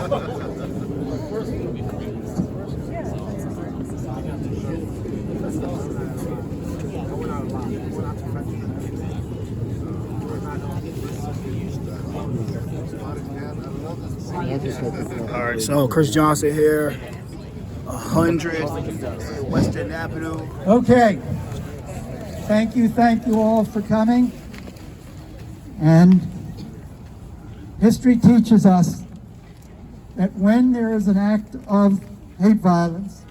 All right, so Chris Johnson here, 100 St West End Avenue. Okay. Thank you all for coming. And history teaches us that when there is an act of hate violence,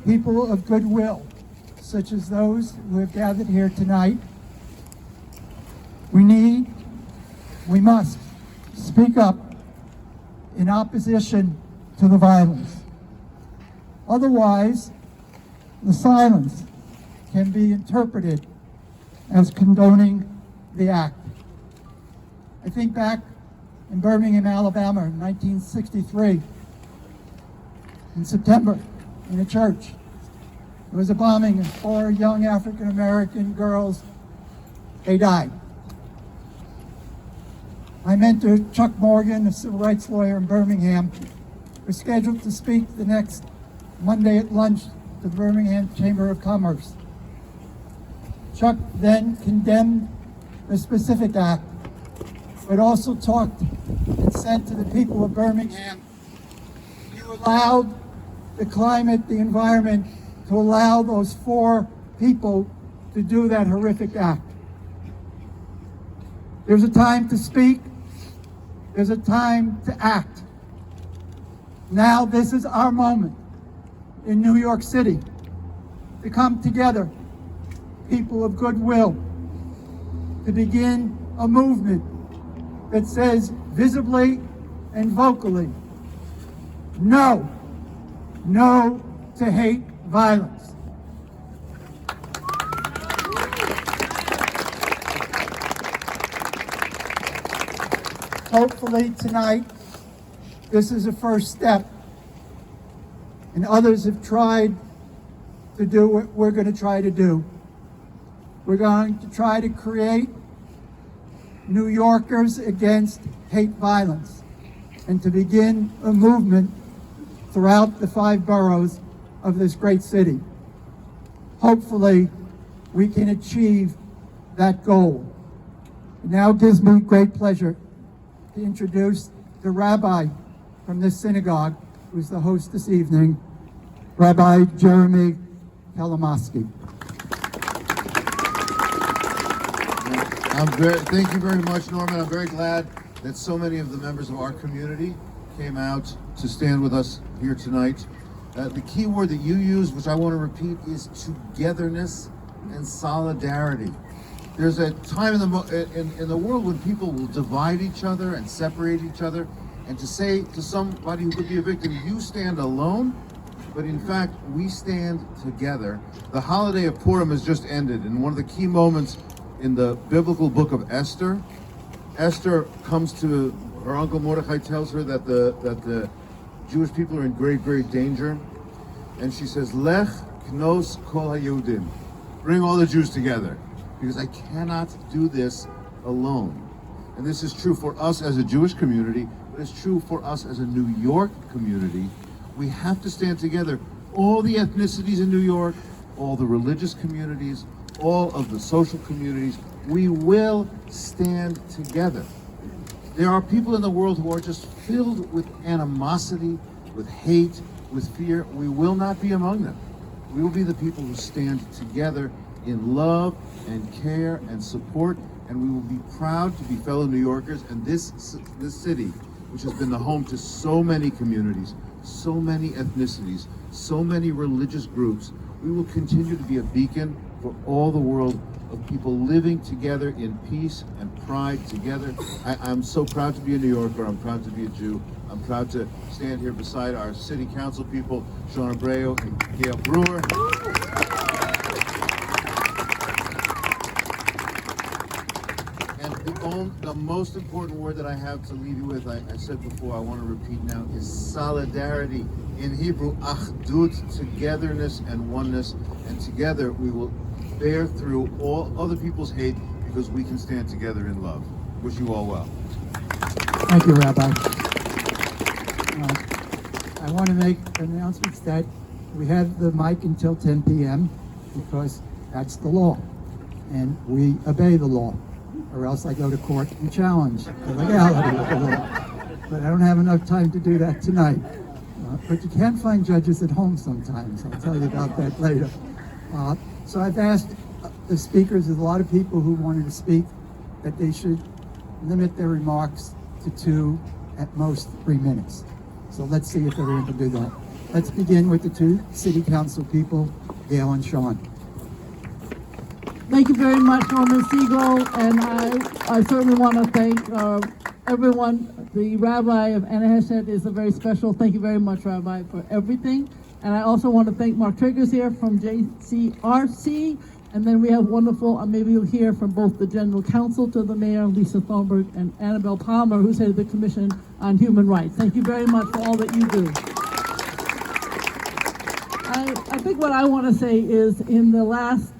people of goodwill, such as those who have gathered here tonight, we must speak up in opposition to the violence. Otherwise, the silence can be interpreted as condoning the act. I think back in Birmingham, Alabama in 1963, in September, in a church. There was a bombing and 4 young African-American girls, they died. My mentor, Chuck Morgan, a civil rights lawyer in Birmingham, was scheduled to speak the next Monday at lunch to the Birmingham Chamber of Commerce. Chuck then condemned the specific act, but also talked and said to the people of Birmingham, you allowed the climate, the environment, to allow those 4 people to do that horrific act. There's a time to speak. There's a time to act. Now this is our moment in New York City to come together, people of goodwill, to begin a movement that says visibly and vocally, no to hate violence. Hopefully tonight, this is a first step, and others have tried to do what we're going to try to do. We're going to try to create New Yorkers against hate violence and to begin a movement throughout the 5 boroughs of this great city. Hopefully, we can achieve that goal. It now gives me great pleasure to introduce the rabbi from this synagogue, who's the host this evening, Rabbi Jeremy Kalamowski. Thank you very much, Norman. I'm very glad that so many of the members of our community came out to stand with us here tonight. The key word that you use, which I want to repeat, is togetherness and solidarity. There's a time in the world when people will divide each other and separate each other, and to say to somebody who could be a victim, you stand alone, but in fact, we stand together. The holiday of Purim has just ended, and one of the key moments in the biblical book of Esther, Esther comes to her uncle Mordechai, tells her that the Jewish people are in great, great danger, and she says, Lech knos kol haYehudim, bring all the Jews together, because I cannot do this alone. And this is true for us as a Jewish community, but it's true for us as a New York community. We have to stand together. All the ethnicities in New York, all the religious communities, all of the social communities, we will stand together. There are people in the world who are just filled with animosity, with hate, with fear. We will not be among them. We will be the people who stand together in love and care and support, and we will be proud to be fellow New Yorkers. And this city, which has been the home to so many communities, so many ethnicities, so many religious groups, we will continue to be a beacon for all the world of people living together in peace and pride together. I'm so proud to be a New Yorker. I'm proud to be a Jew. I'm proud to stand here beside our city council people, Sean Abreu and Gail Brewer. And the most important word that I have to leave you with, I said before, I want to repeat now, is solidarity. In Hebrew, achdut, togetherness and oneness. And together we will bear through all other people's hate because we can stand together in love. Wish you all well. Thank you, Rabbi. I want to make announcements that we have the mic until 10 p.m. because that's the law, and we obey the law, or else I go to court and challenge the legality of the law. But I don't have enough time to do that tonight. But you can find judges at home sometimes. I'll tell you about that later. So I've asked the speakers, there's a lot of people who wanted to speak, that they should limit their remarks to 2, at most 3 minutes. So let's see if everyone can do that. Let's begin with the 2 city council people, Gail and Sean. Thank you very much, Norman Siegel, and I certainly want to thank everyone. The Rabbi of Anti-Semitic is a very special. Thank you very much, Rabbi, for everything. And I also want to thank Mark Triggers here from JCRC. And then we have wonderful, maybe you'll hear from both the General Counsel to the Mayor, Lisa Thornburg, and Annabelle Palmer, who's head of the Commission on Human Rights. Thank you very much for all that you do. I think what I want to say is in the last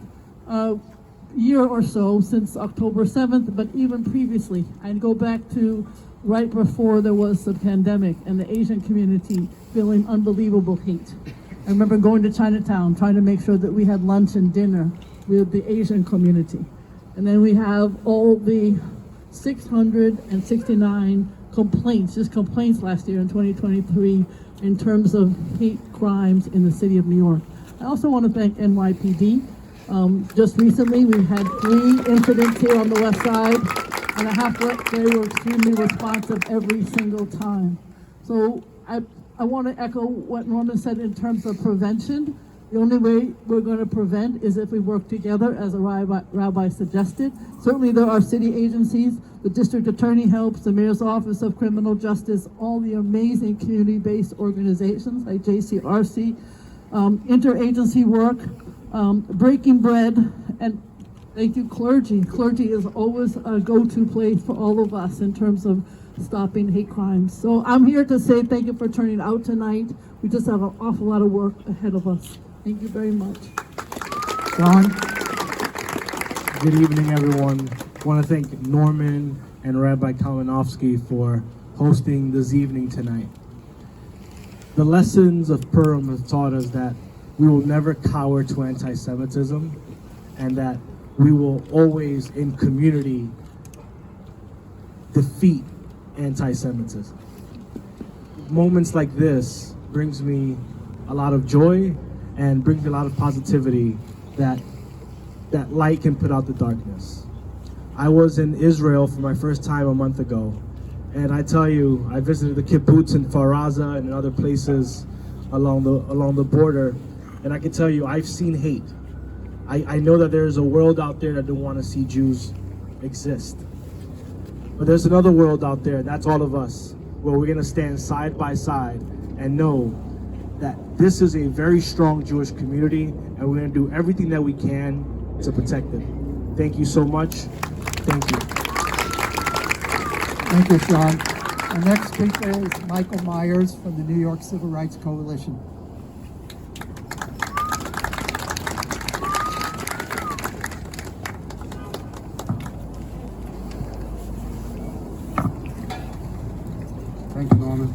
year or so, since October 7th, but even previously, I'd go back to right before there was the pandemic and the Asian community feeling unbelievable hate. I remember going to Chinatown, trying to make sure that we had lunch and dinner with the Asian community. And then we have all the 669 complaints, just complaints last year in 2023 in terms of hate crimes in the city of New York. I also want to thank NYPD. Just recently, we had 3 incidents here on the West Side, and I have to say they were extremely responsive every single time. So I want to echo what Norman said in terms of prevention. The only way we're going to prevent is if we work together, as a rabbi suggested. Certainly there are city agencies, the district attorney helps, the mayor's office of criminal justice, all the amazing community-based organizations like JCRC, interagency work, Breaking Bread, and thank you, clergy. Clergy is always a go-to place for all of us in terms of stopping hate crimes. So I'm here to say thank you for turning out tonight. We just have an awful lot of work ahead of us. Thank you very much. Sean? Good evening, everyone. I want to thank Norman and Rabbi Kalinowski for hosting this evening tonight. The lessons of Purim have taught us that we will never cower to anti-Semitism, and that we will always, in community, defeat anti-Semitism. Moments like this brings me a lot of joy and brings me a lot of positivity that light can put out the darkness. I was in Israel for my first time a month ago, and I tell you, I visited the kibbutz in Faraza and in other places along the border, and I can tell you, I've seen hate. I know that there's a world out there that don't want to see Jews exist. But there's another world out there, that's all of us, where we're going to stand side by side and know that this is a very strong Jewish community, and we're going to do everything that we can to protect it. Thank you so much. Thank you. Thank you, Sean. Our next speaker is Michael Myers from the New York Civil Rights Coalition. Thank you, Norman.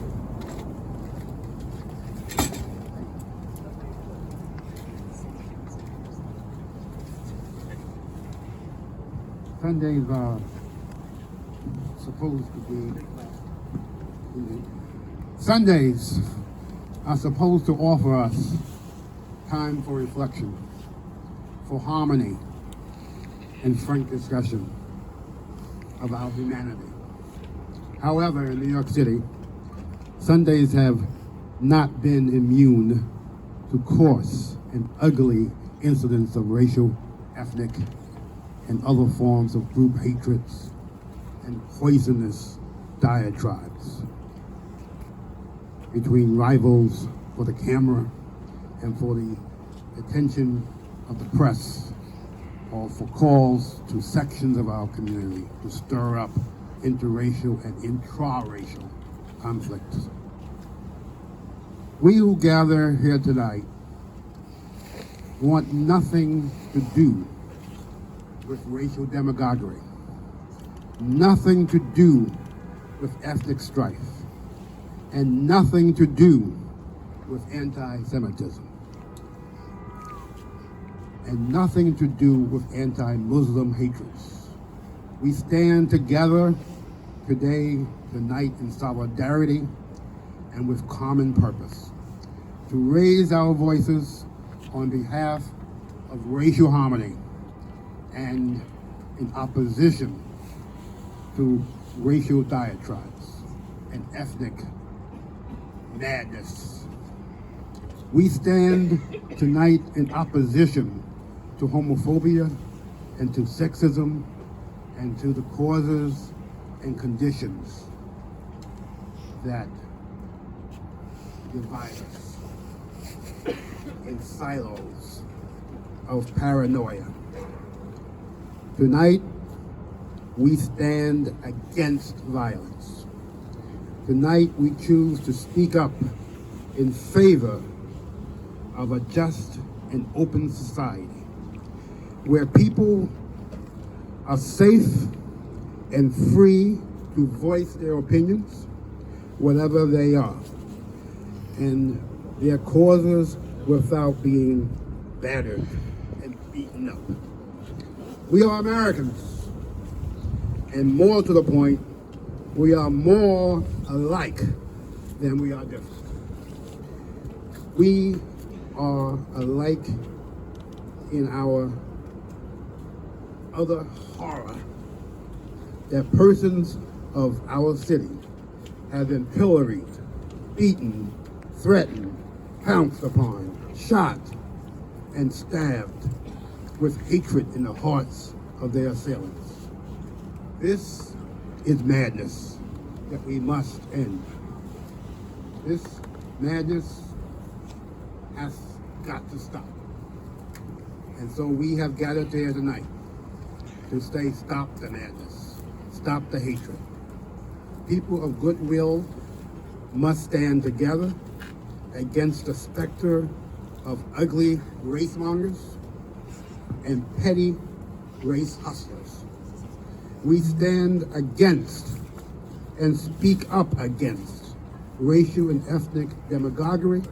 Sundays are supposed to be Sundays are supposed to offer us time for reflection, for harmony, and frank discussion of our humanity. However, in New York City, Sundays have not been immune to coarse and ugly incidents of racial, ethnic, and other forms of group hatreds and poisonous diatribes between rivals for the camera and for the attention of the press, or for calls to sections of our community to stir up interracial and intra-racial conflicts. We who gather here tonight want nothing to do with racial demagoguery, nothing to do with ethnic strife, and nothing to do with anti-Semitism, and nothing to do with anti-Muslim hatreds. We stand together today, tonight, in solidarity and with common purpose to raise our voices on behalf of racial harmony and in opposition to racial diatribes and ethnic madness. We stand tonight in opposition to homophobia and to sexism and to the causes and conditions that divide us in silos of paranoia. Tonight, we stand against violence. Tonight, we choose to speak up in favor of a just and open society where people are safe and free to voice their opinions, whatever they are, and their causes without being battered and beaten up. We are Americans, and more to the point, we are more alike than we are different. We are alike in our other horror that persons of our city have been pilloried, beaten, threatened, pounced upon, shot, and stabbed with hatred in the hearts of their assailants. This is madness that we must end. This madness has got to stop. And so we have gathered here tonight to say, stop the madness, stop the hatred. People of goodwill must stand together against the specter of ugly race mongers and petty race hustlers. We stand against and speak up against racial and ethnic demagoguery,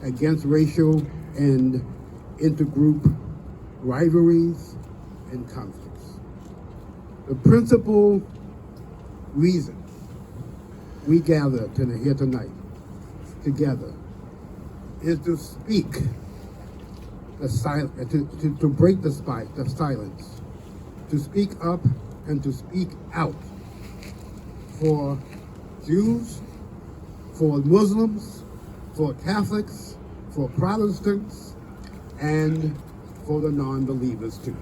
against racial and intergroup rivalries and conflicts. The principal reason we gather here tonight together is to speak to break the silence, to speak up and to speak out for Jews, for Muslims, for Catholics, for Protestants, and for the non-believers too.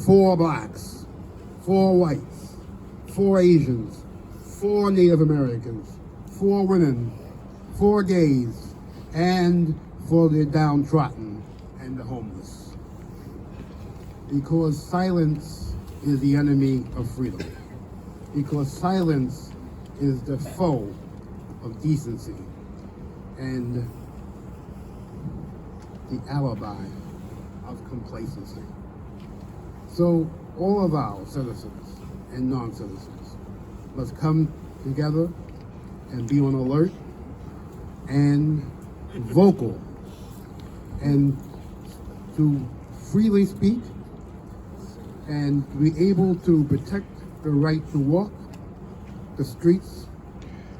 For blacks, for whites, for Asians, for Native Americans, for women, for gays, and for the downtrodden and the homeless. Because silence is the enemy of freedom. Because silence is the foe of decency and the alibi of complacency. So all of our citizens and non-citizens must come together and be on alert and vocal and to freely speak and be able to protect the right to walk the streets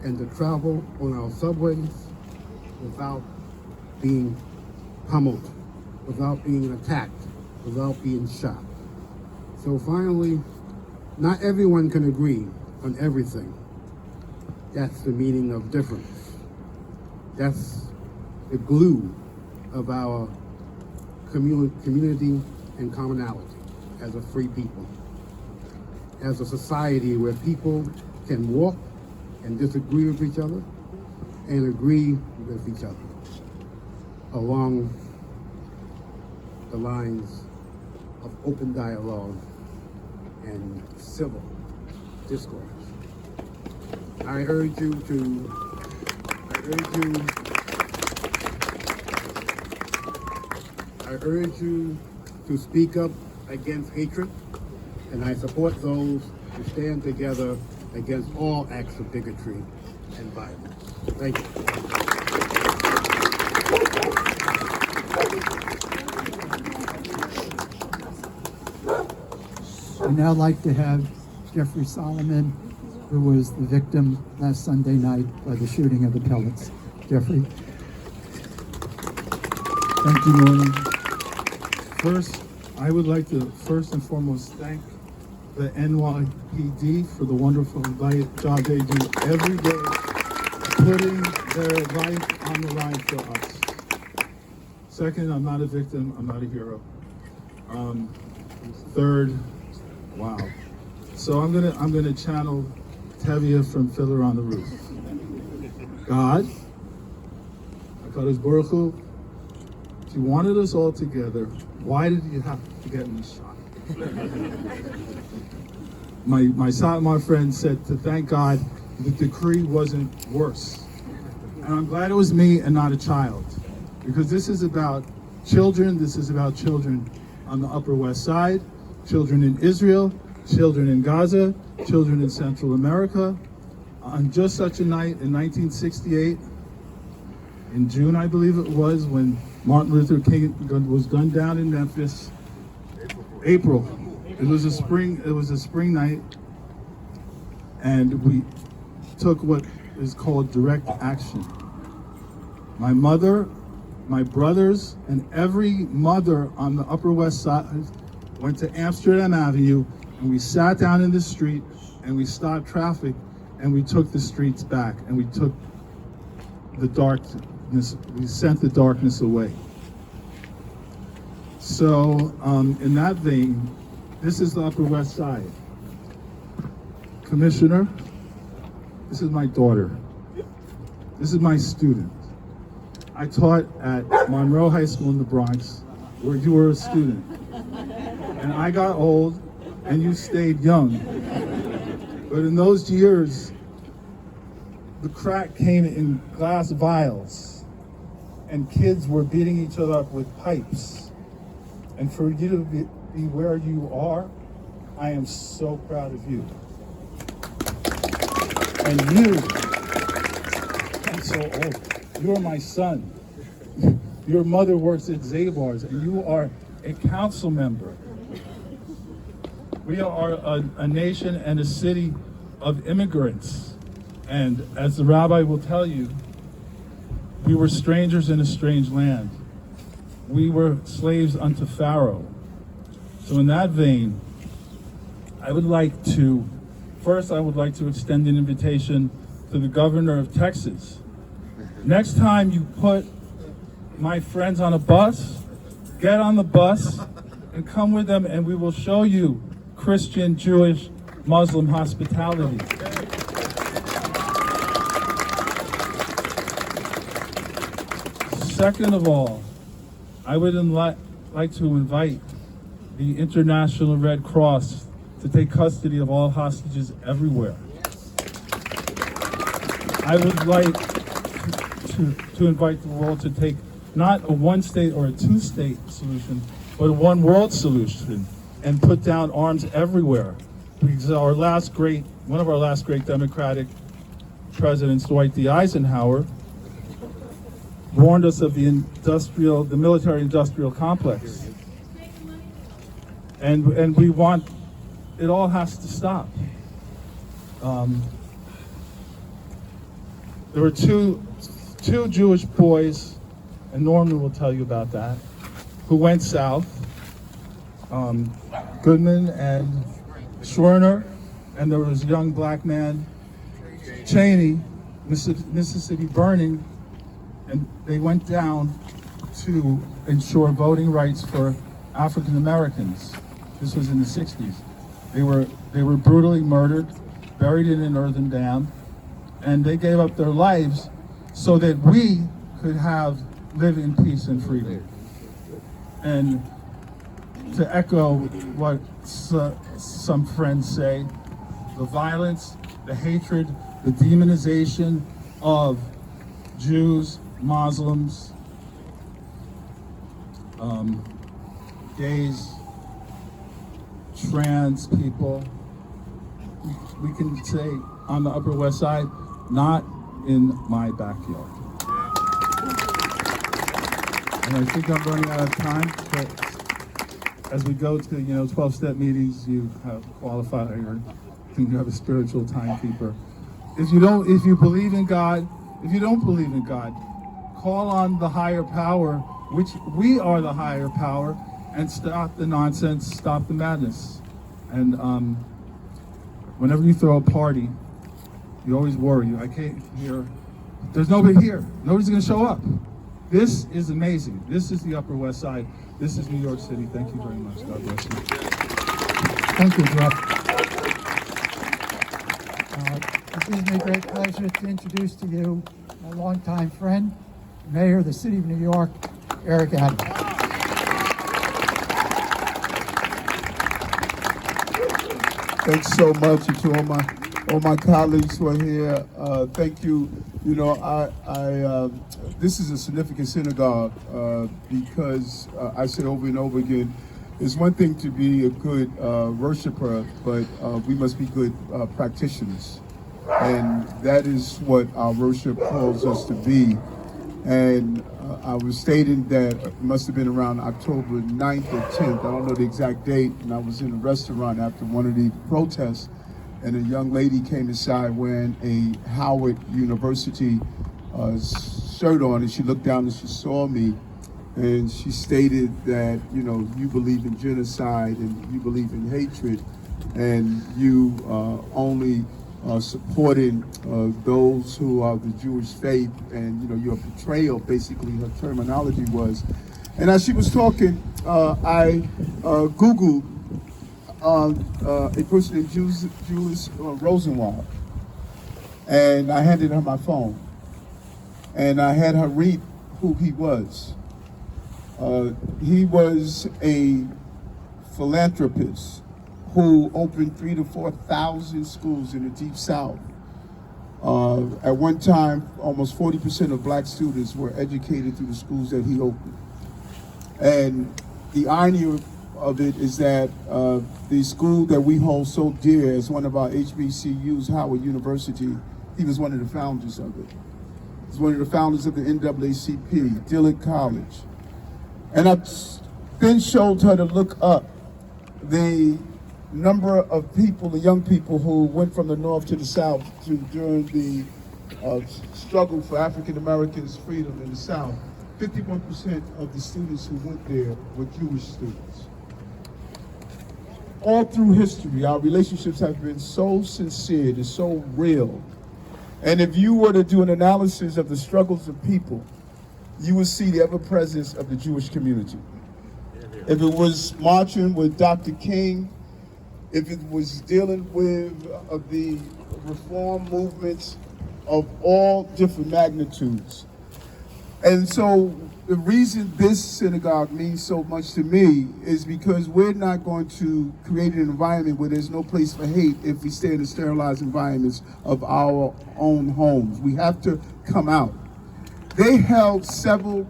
and to travel on our subways without being pummeled, without being attacked, without being shot. So finally, not everyone can agree on everything. That's the meaning of difference. That's the glue of our community and commonality as a free people, as a society where people can walk and disagree with each other and agree with each other along the lines of open dialogue and civil discourse. I urge you to speak up against hatred, and I support those who stand together against all acts of bigotry and viable. Thank you. I'd now like to have Jeffrey Solomon, who was the victim last Sunday night by the shooting of the pellets. Jeffrey. Thank you, Norman. First, I would like to first and foremost thank the NYPD for the wonderful job they do every day, putting their life on the line for us. Second, I'm not a victim, I'm not a hero. Third, wow. So I'm gonna channel Tevye from Fiddler on the Roof. God, HaKadosh Baruch Hu, if you wanted us all together, why did you have to get me shot? my Satmar friend said to thank God the decree wasn't worse. And I'm glad it was me and not a child, because this is about children, this is about children on the Upper West Side, children in Israel, children in Gaza, children in Central America. On just such a night in 1968, in June, I believe it was, when Martin Luther King was gunned down in Memphis. April. It was a spring night, and we took what is called direct action. My mother, my brothers, and every mother on the Upper West Side went to Amsterdam Avenue, and we sat down in the street, and we stopped traffic, and we took the streets back, and we took the darkness, we sent the darkness away. So, in that vein, this is the Upper West Side. Commissioner, this is my daughter. This is my student. I taught at Monroe High School in the Bronx, where you were a student. And I got old, and you stayed young. But in those years, the crack came in glass vials, and kids were beating each other up with pipes. And for you to be where you are, I am so proud of you. And you, I'm so old, you're my son. Your mother works at Zabar's, and you are a council member. We are a nation and a city of immigrants. And as the rabbi will tell you, we were strangers in a strange land. We were slaves unto Pharaoh. So in that vein, I would like to extend an invitation to the governor of Texas. Next time you put my friends on a bus, get on the bus and come with them, and we will show you Christian, Jewish, Muslim hospitality. Second of all, I would like to invite the International Red Cross to take custody of all hostages everywhere. I would like to invite the world to take not a one-state or a two-state solution, but a one-world solution, and put down arms everywhere. Because one of our last great Democratic presidents, Dwight D. Eisenhower, warned us of the military-industrial complex. And we want, it all has to stop. There were two Jewish boys, and Norman will tell you about that, who went south, Goodman and Schwerner, and there was a young black man, Cheney, Mississippi Burning, and they went down to ensure voting rights for African Americans. This was in the 60s. They were brutally murdered, buried in an earthen dam, and they gave up their lives so that we could live in peace and freedom. And to echo what some friends say, the violence, the hatred, the demonization of Jews, Muslims, gays, trans people, we can say on the Upper West Side, not in my backyard. And I think I'm running out of time, but as we go to 12-step meetings, you have a qualifier, and you have a spiritual timekeeper. If you believe in God, if you don't believe in God, call on the higher power, which we are the higher power, and stop the nonsense, stop the madness. And whenever you throw a party, you always worry. I can't hear. There's nobody here. Nobody's going to show up. This is amazing. This is the Upper West Side. This is New York City. Thank you very much. God bless you. Thank you, Jeff. It gives me great pleasure to introduce to you my longtime friend, Mayor of the City of New York, Eric Adams. Thanks so much, and to all my colleagues who are here. Thank you. This is a significant synagogue because I say over and over again, it's one thing to be a good worshiper, but we must be good practitioners, and that is what our worship calls us to be. And I was stating that it must have been around October 9th or 10th, I don't know the exact date, and I was in a restaurant after one of the protests, and a young lady came inside wearing a Howard University shirt on, and she looked down and she saw me, and she stated that, you believe in genocide and you believe in hatred, and you only supporting those who are the Jewish faith, and your portrayal, basically her terminology was. And as she was talking, I Googled a person named Julius Rosenwald, and I handed her my phone, and I had her read who he was. He was a philanthropist who opened 3,000 to 4,000 schools in the Deep South. At one time, almost 40% of black students were educated through the schools that he opened. And the irony of it is that the school that we hold so dear as one of our HBCUs, Howard University, he was one of the founders of it. He was one of the founders of the NAACP, Dillard College. And I then showed her to look up the number of people, the young people who went from the north to the south during the struggle for African Americans' freedom in the South. 51% of the students who went there were Jewish students. All through history, our relationships have been so sincere and so real. And if you were to do an analysis of the struggles of people, you would see the ever-presence of the Jewish community. If it was marching with Dr. King, if it was dealing with the reform movements of all different magnitudes. And so the reason this synagogue means so much to me is because we're not going to create an environment where there's no place for hate if we stay in the sterilized environments of our own homes. We have to come out. They held several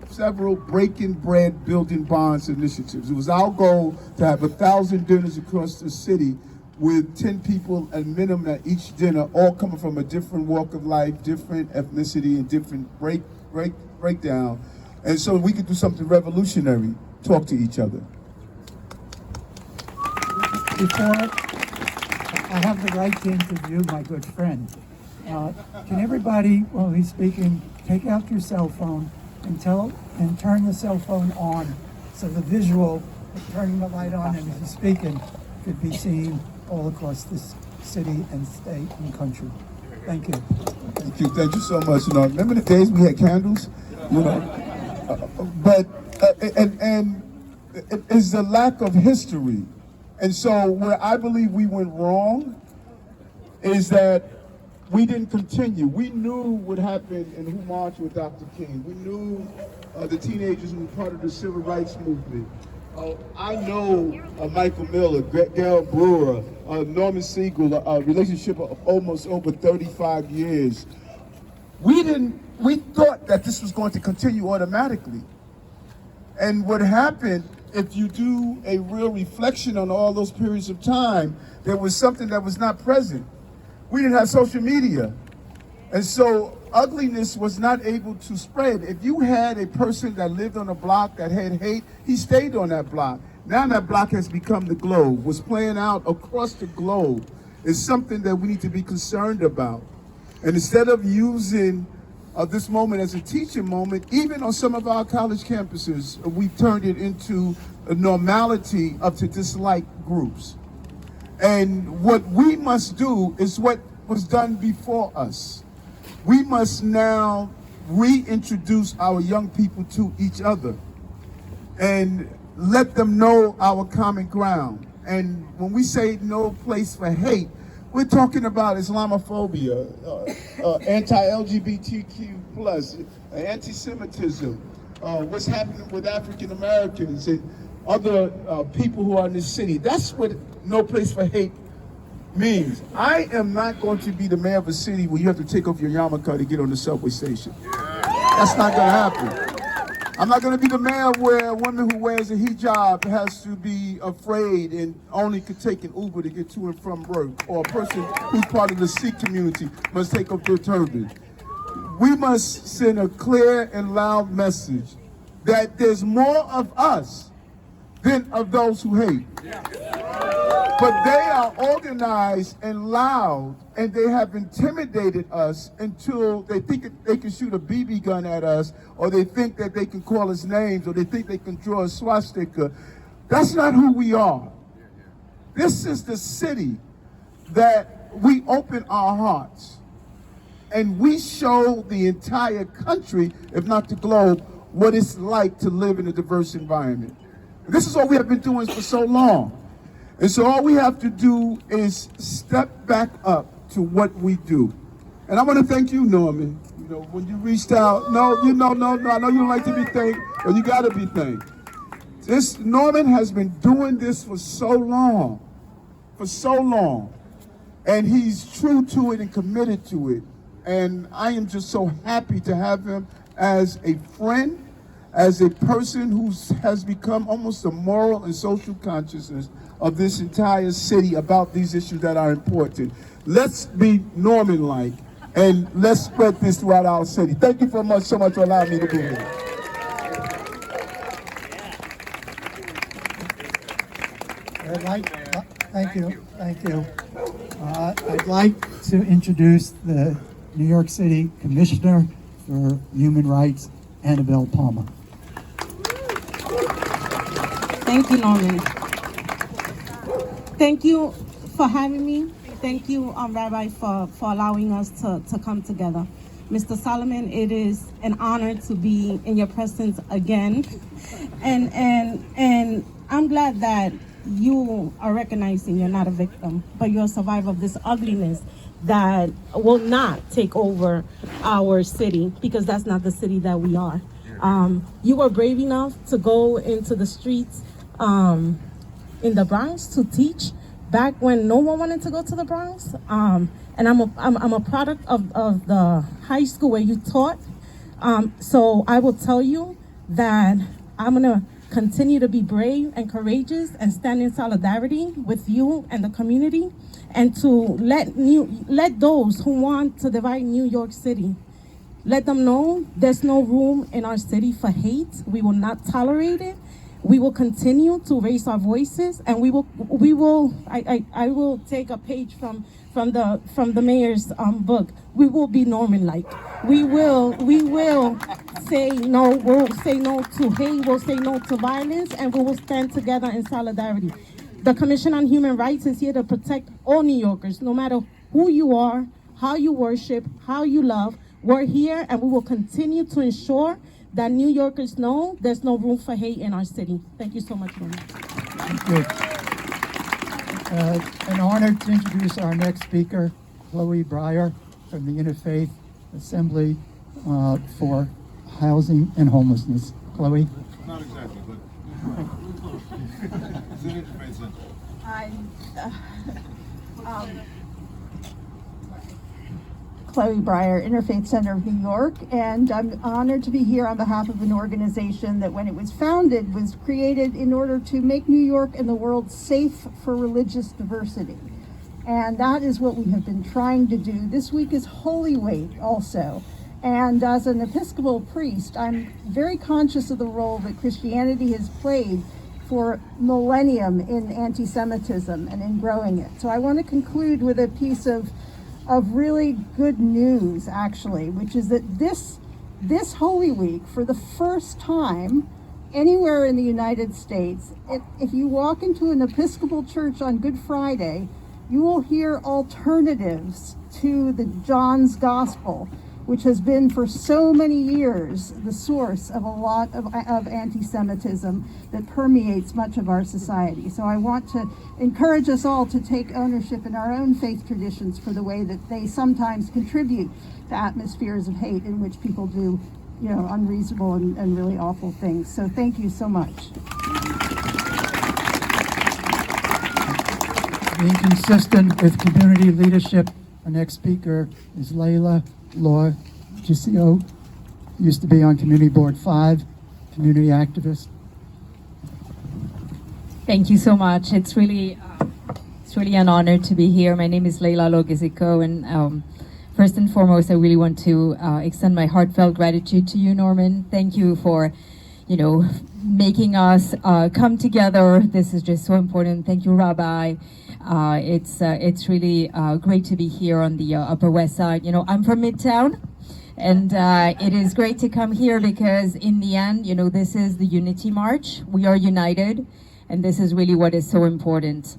breaking bread, building bonds initiatives. It was our goal to have 1,000 dinners across the city with 10 people at minimum at each dinner, all coming from a different walk of life, different ethnicity, and different breakdown. And so we could do something revolutionary, talk to each other. Before I have the right to interview my good friend, can everybody, while he's speaking, take out your cell phone and turn the cell phone on so the visual of turning the light on and he's speaking could be seen all across this city and state and country. Thank you. Thank you so much. Remember the days we had candles? But it is the lack of history. And so where I believe we went wrong is that we didn't continue. We knew what happened and who marched with Dr. King. We knew the teenagers who were part of the civil rights movement. I know Michael Miller, Gail Brewer, Norman Siegel, a relationship of almost over 35 years. We thought that this was going to continue automatically. And what happened, if you do a real reflection on all those periods of time, there was something that was not present. We didn't have social media. And so ugliness was not able to spread. If you had a person that lived on a block that had hate, he stayed on that block. Now that block has become the globe. What's playing out across the globe is something that we need to be concerned about. And instead of using this moment as a teaching moment, even on some of our college campuses, we've turned it into a normality of to dislike groups. And what we must do is what was done before us. We must now reintroduce our young people to each other and let them know our common ground. And when we say no place for hate, we're talking about Islamophobia, anti-LGBTQ+, anti-Semitism, what's happening with African Americans and other people who are in this city. That's what no place for hate means. I am not going to be the mayor of a city where you have to take off your yarmulke to get on the subway station. That's not going to happen. I'm not going to be the mayor where a woman who wears a hijab has to be afraid and only could take an Uber to get to and from work, or a person who's part of the Sikh community must take off their turban. We must send a clear and loud message that there's more of us than of those who hate. But they are organized and loud, and they have intimidated us until they think they can shoot a BB gun at us, or they think that they can call us names, or they think they can draw a swastika. That's not who we are. This is the city that we open our hearts, and we show the entire country, if not the globe, what it's like to live in a diverse environment. And this is what we have been doing for so long. And so all we have to do is step back up to what we do. And I want to thank you, Norman. You know, when you reached out, no, I know you don't like to be thanked, but you got to be thanked. Norman has been doing this for so long, and he's true to it and committed to it. And I am just so happy to have him as a friend, as a person who has become almost a moral and social consciousness of this entire city about these issues that are important. Let's be Norman-like, and let's spread this throughout our city. Thank you so much for allowing me to be here. Thank you. I'd like to introduce the New York City Commissioner for Human Rights, Annabelle Palmer. Thank you, Norman. Thank you for having me. Thank you, Rabbi, for allowing us to come together. Mr. Solomon, it is an honor to be in your presence again. And I'm glad that you are recognizing you're not a victim, but you're a survivor of this ugliness that will not take over our city, because that's not the city that we are. You were brave enough to go into the streets in the Bronx to teach back when no one wanted to go to the Bronx. And I'm a product of the high school where you taught. So I will tell you that I'm gonna continue to be brave and courageous and stand in solidarity with you and the community, and to let those who want to divide New York City, let them know there's no room in our city for hate. We will not tolerate it. We will continue to raise our voices, and I will take a page from the mayor's book. We will be Norman-like. We will say no. We'll say no to hate. We'll say no to violence, and we will stand together in solidarity. The Commission on Human Rights is here to protect all New Yorkers, no matter who you are, how you worship, how you love. We're here, and we will continue to ensure that New Yorkers know there's no room for hate in our city. Thank you so much, Norman. Thank you. An honor to introduce our next speaker, Chloe Breyer from the Interfaith Assembly for Housing and Homelessness. Chloe? Not exactly, but it's an interfaith center. Chloe Breyer, Interfaith Center of New York, and I'm honored to be here on behalf of an organization that, when it was founded, was created in order to make New York and the world safe for religious diversity. And that is what we have been trying to do. This week is Holy Week also. And as an Episcopal priest, I'm very conscious of the role that Christianity has played for millennium in anti-Semitism and in growing it. So I want to conclude with a piece of really good news, actually, which is that this Holy Week, for the first time anywhere in the United States, if you walk into an Episcopal church on Good Friday, you will hear alternatives to the John's Gospel, which has been for so many years the source of a lot of anti-Semitism that permeates much of our society. So I want to encourage us all to take ownership in our own faith traditions for the way that they sometimes contribute to atmospheres of hate in which people do, unreasonable and really awful things. So thank you so much. Being consistent with community leadership, our next speaker is Layla Law Gisio, used to be on Community Board 5, community activist. Thank you so much. It's really an honor to be here. My name is Layla Law Gisio, and first and foremost, I really want to extend my heartfelt gratitude to you, Norman. Thank you for, making us come together. This is just so important. Thank you, Rabbi. It's really great to be here on the Upper West Side. I'm from Midtown, and it is great to come here because in the end, this is the Unity March. We are united, and this is really what is so important.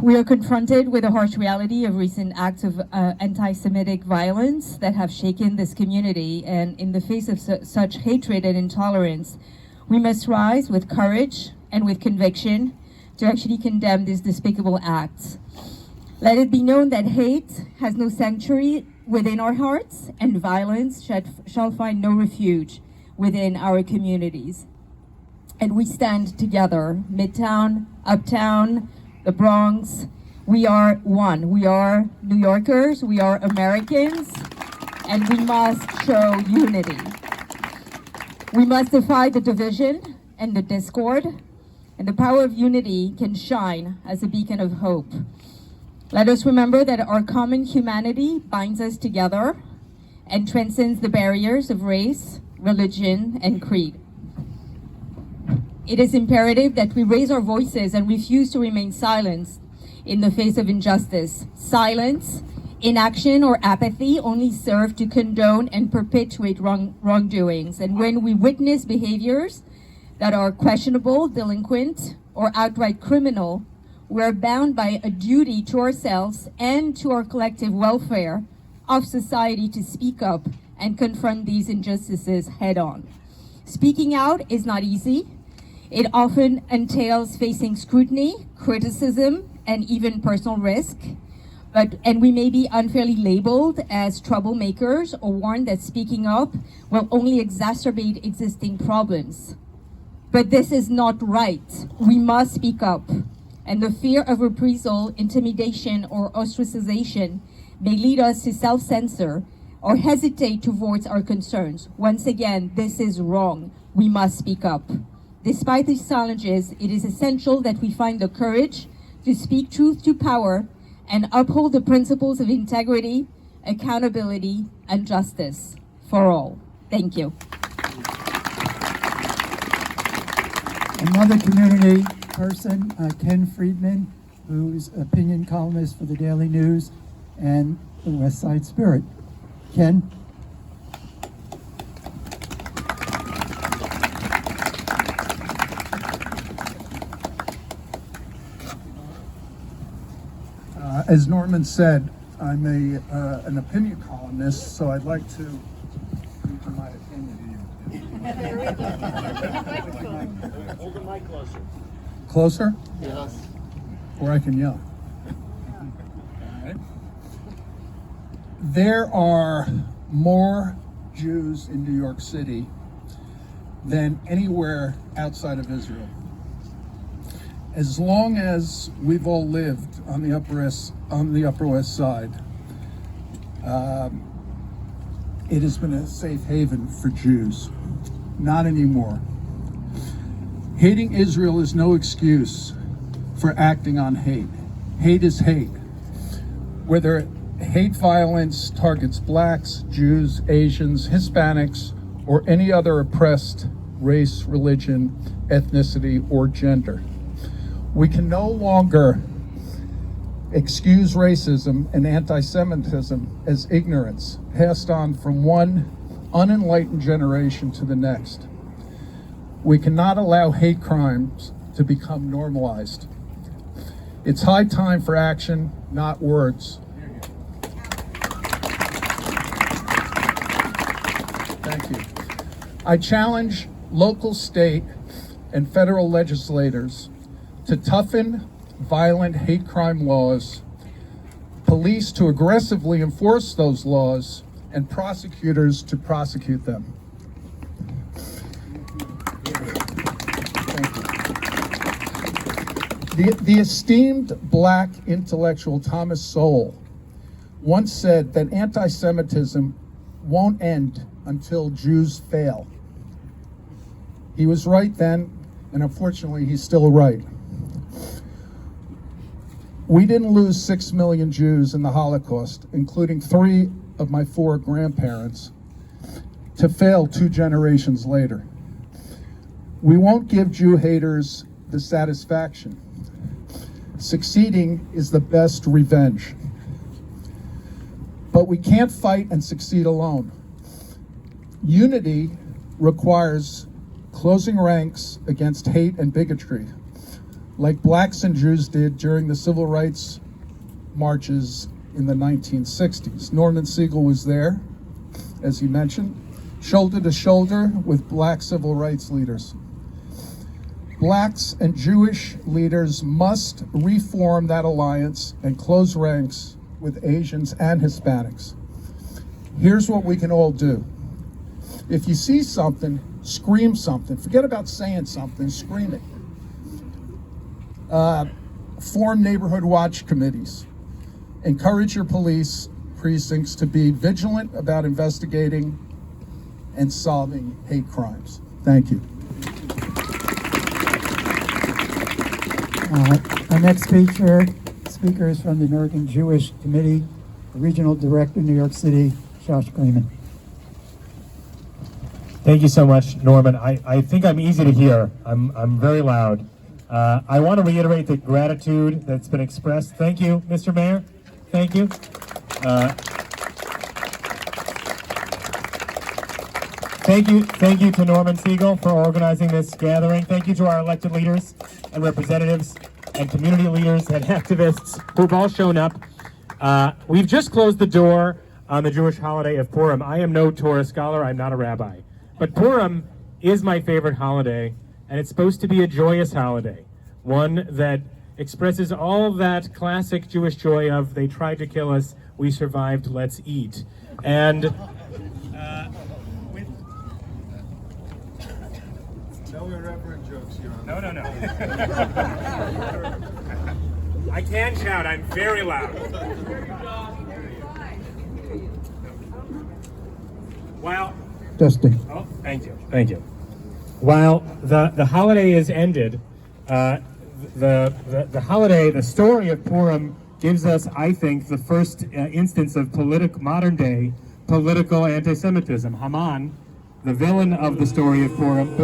We are confronted with the harsh reality of recent acts of anti-Semitic violence that have shaken this community, and in the face of such hatred and intolerance, we must rise with courage and with conviction to actually condemn these despicable acts. Let it be known that hate has no sanctuary within our hearts, and violence shall find no refuge within our communities. And we stand together, Midtown, Uptown, the Bronx. We are one. We are New Yorkers, we are Americans, and we must show unity. We must defy the division and the discord, and the power of unity can shine as a beacon of hope. Let us remember that our common humanity binds us together and transcends the barriers of race, religion, and creed. It is imperative that we raise our voices and refuse to remain silent in the face of injustice. Silence, inaction, or apathy only serve to condone and perpetuate wrongdoings. And when we witness behaviors that are questionable, delinquent, or outright criminal, we're bound by a duty to ourselves and to our collective welfare of society to speak up and confront these injustices head on. Speaking out is not easy. It often entails facing scrutiny, criticism, and even personal risk. And we may be unfairly labeled as troublemakers or warned that speaking up will only exacerbate existing problems. But this is not right. We must speak up. And the fear of reprisal, intimidation, or ostracization may lead us to self-censor or hesitate to voice our concerns. Once again, this is wrong. We must speak up. Despite these challenges, it is essential that we find the courage to speak truth to power and uphold the principles of integrity, accountability, and justice for all. Thank you. Another community person, Ken Friedman, who's opinion columnist for the Daily News and the West Side Spirit. Ken? As Norman said, I'm an opinion columnist, so I'd like to read my opinion. Hold the mic closer. Closer? Yes. Or I can yell. Right. There are more Jews in New York City than anywhere outside of Israel. As long as we've all lived on the Upper West Side, it has been a safe haven for Jews. Not anymore. Hating Israel is no excuse for acting on hate. Hate is hate. Whether hate violence targets blacks, Jews, Asians, Hispanics, or any other oppressed race, religion, ethnicity, or gender. We can no longer excuse racism and anti-Semitism as ignorance passed on from one unenlightened generation to the next. We cannot allow hate crimes to become normalized. It's high time for action, not words. Thank you. I challenge local, state, and federal legislators to toughen violent hate crime laws, police to aggressively enforce those laws, and prosecutors to prosecute them. The esteemed black intellectual Thomas Sowell once said that anti-Semitism won't end until Jews fail. He was right then, and unfortunately he's still right. We didn't lose 6 million Jews in the Holocaust, including 3 of my 4 grandparents, to fail 2 generations later. We won't give Jew haters the satisfaction. Succeeding is the best revenge. But we can't fight and succeed alone. Unity requires closing ranks against hate and bigotry, like blacks and Jews did during the civil rights marches in the 1960s. Norman Siegel was there, as he mentioned, shoulder to shoulder with black civil rights leaders. Blacks and Jewish leaders must reform that alliance and close ranks with Asians and Hispanics. Here's what we can all do. If you see something, scream something. Forget about saying something, scream it. Form neighborhood watch committees. Encourage your police precincts to be vigilant about investigating and solving hate crimes. Thank you. Our next speaker is from the American Jewish Committee, Regional Director, New York City, Josh Kleeman. Thank you so much, Norman. I think I'm easy to hear. I'm very loud. I want to reiterate the gratitude that's been expressed. Thank you, Mr. Mayor. Thank you. Thank you to Norman Siegel for organizing this gathering. Thank you to our elected leaders and representatives and community leaders and activists who've all shown up. We've just closed the door on the Jewish holiday of Purim. I am no Torah scholar, I'm not a rabbi. But Purim is my favorite holiday, and it's supposed to be a joyous holiday, one that expresses all that classic Jewish joy of they tried to kill us, we survived, let's eat. And No irreverent jokes here. No. I can shout, I'm very loud. While Testing. Oh, thank you. While the holiday is ended, the holiday, the story of Purim gives us, I think, the first instance of modern day political anti-Semitism. Haman, the villain of the story of Purim,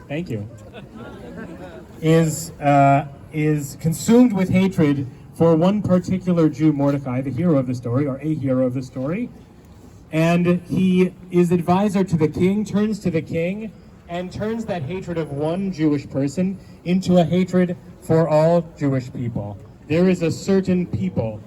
thank you, is consumed with hatred for one particular Jew, Mordecai, the hero of the story, or a hero of the story. And he is advisor to the king, turns to the king, and turns that hatred of one Jewish person into a hatred for all Jewish people. There is a certain people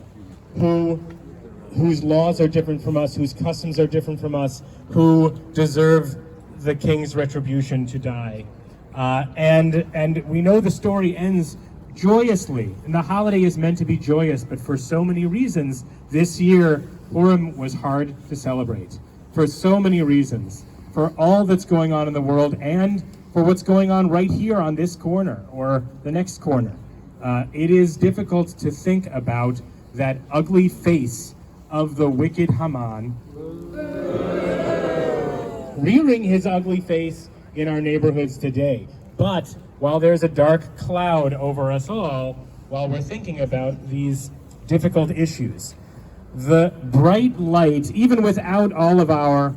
whose laws are different from us, whose customs are different from us, who deserve the king's retribution to die. And we know the story ends joyously, and the holiday is meant to be joyous, but for so many reasons, this year, Purim was hard to celebrate. For so many reasons. For all that's going on in the world, and for what's going on right here on this corner, or the next corner. It is difficult to think about that ugly face of the wicked Haman rearing his ugly face in our neighborhoods today. But while there's a dark cloud over us all, while we're thinking about these difficult issues. The bright light, even without all of our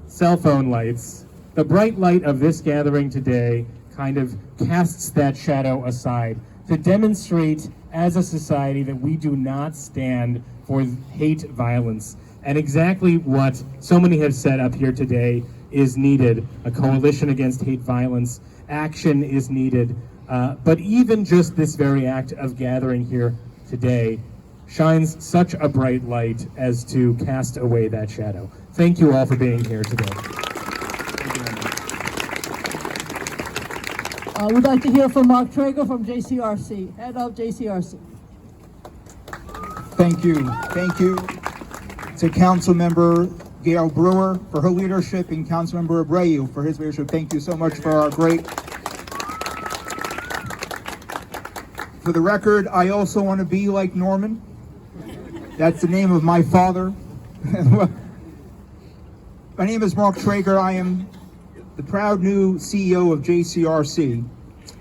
cell phone lights, the bright light of this gathering today kind of casts that shadow aside to demonstrate as a society that we do not stand for hate violence. And exactly what so many have said up here today is needed. A coalition against hate violence. Action is needed. But even just this very act of gathering here today shines such a bright light as to cast away that shadow. Thank you all for being here today. We'd like to hear from Mark Traeger from JCRC, head of JCRC. Thank you. Thank you to Councilmember Gail Brewer for her leadership and Councilmember Abreu for his leadership. Thank you so much for our great. For the record, I also want to be like Norman. That's the name of my father. My name is Mark Traeger. I am the proud new CEO of JCRC.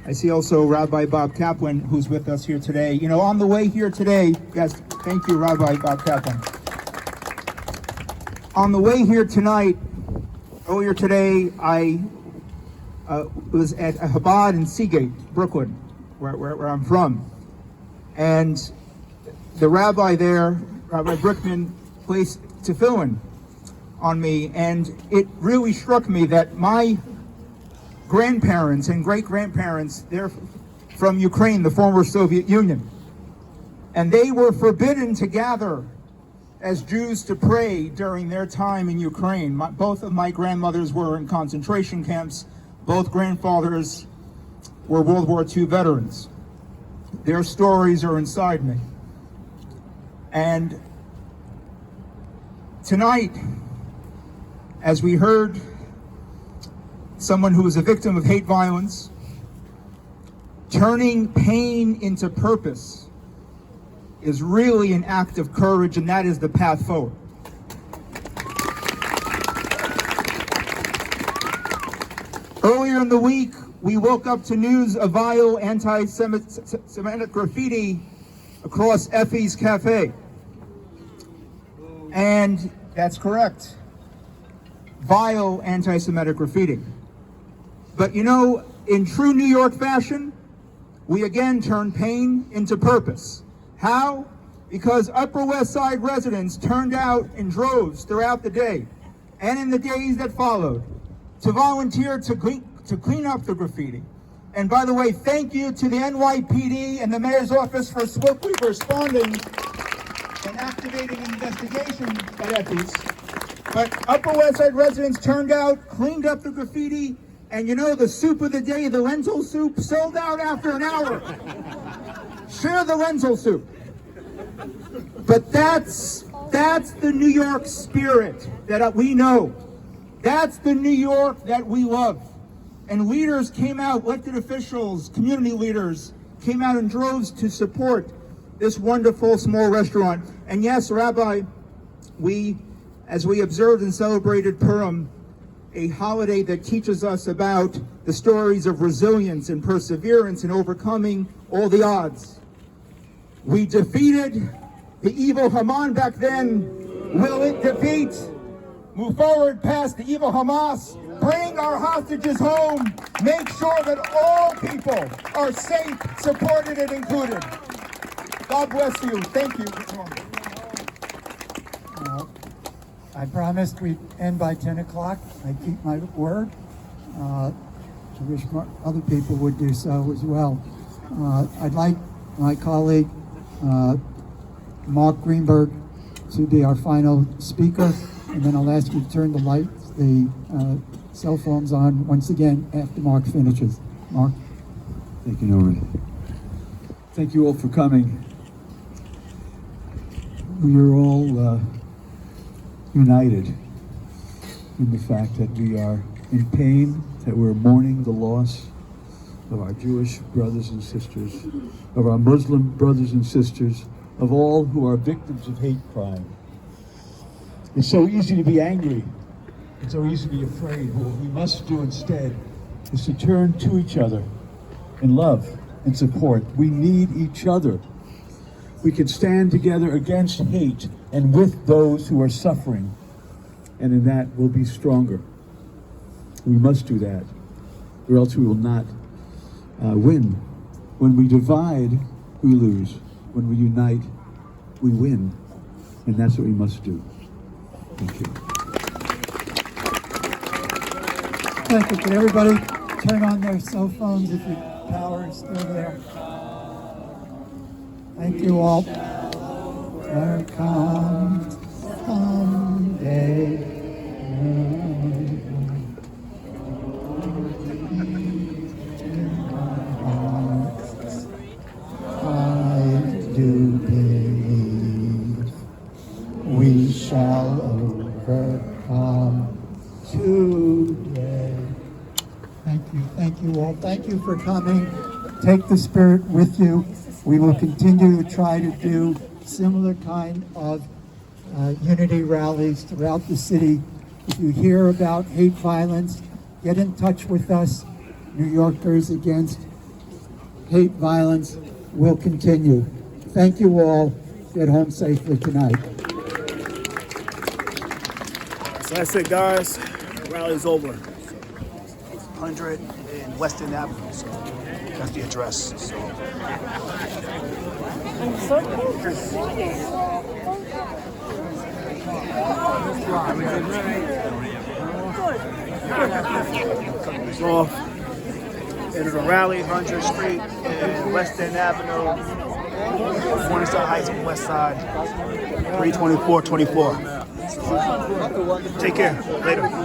I see also Rabbi Bob Kaplan, who's with us here today. You know, on the way here today, yes, thank you, Rabbi Bob Kaplan. On the way here tonight, earlier today, I was at Chabad in Seagate, Brooklyn, where I'm from. And the rabbi there, Rabbi Brickman, placed tefillin on me, and it really struck me that my grandparents and great-grandparents, they're from Ukraine, the former Soviet Union, and they were forbidden to gather as Jews to pray during their time in Ukraine. Both of my grandmothers were in concentration camps. Both grandfathers were World War II veterans. Their stories are inside me. And tonight, as we heard someone who was a victim of hate violence, turning pain into purpose is really an act of courage, and that is the path forward. Earlier in the week, we woke up to news of vile anti-Semitic graffiti across Effie's Cafe. And that's correct. Vile anti-Semitic graffiti. But you know, in true New York fashion, we again turn pain into purpose. How? Because Upper West Side residents turned out in droves throughout the day and in the days that followed to volunteer to clean up the graffiti. And by the way, thank you to the NYPD and the Mayor's Office for swiftly responding and activating an investigation at Effie's. But Upper West Side residents turned out, cleaned up the graffiti, and you know, the soup of the day, the lentil soup, sold out after an hour. Share the lentil soup. But that's the New York spirit that we know. That's the New York that we love. And leaders came out, elected officials, community leaders, came out in droves to support this wonderful small restaurant. And yes, Rabbi, as we observed and celebrated Purim, a holiday that teaches us about the stories of resilience and perseverance and overcoming all the odds. We defeated the evil Haman back then. Will it defeat? Move forward past the evil Hamas. Bring our hostages home. Make sure that all people are safe, supported, and included. God bless you. Thank you. I promised we'd end by 10 o'clock. I keep my word. I wish other people would do so as well. I'd like my colleague, Mark Greenberg, to be our final speaker, and then I'll ask you to turn the cell phones on once again after Mark finishes. Mark? Thank you, Norman. Thank you all for coming. We are all united in the fact that we are in pain, that we're mourning the loss of our Jewish brothers and sisters, of our Muslim brothers and sisters, of all who are victims of hate crime. It's so easy to be angry. It's so easy to be afraid. But what we must do instead is to turn to each other in love and support. We need each other. We can stand together against hate and with those who are suffering. And in that, we'll be stronger. We must do that, or else we will not win. When we divide, we lose. When we unite, we win. And that's what we must do. Thank you. Thank you. Can everybody turn on their cell phones if your power is still there? Thank you all. There comes someday. I do believe we shall overcome today. Thank you all. Thank you for coming. Take the spirit with you. We will continue to try to do similar kind of unity rallies throughout the city. If you hear about hate violence, get in touch with us. New Yorkers Against Hate Violence will continue. Thank you all. Get home safely tonight. So that's it, guys. Rally's over. 100 in West End Ave. So that's the address. So. It's off. End of the rally, 100th Street and West End Avenue. Morningside Heights on West Side. 32424. Take care. Later.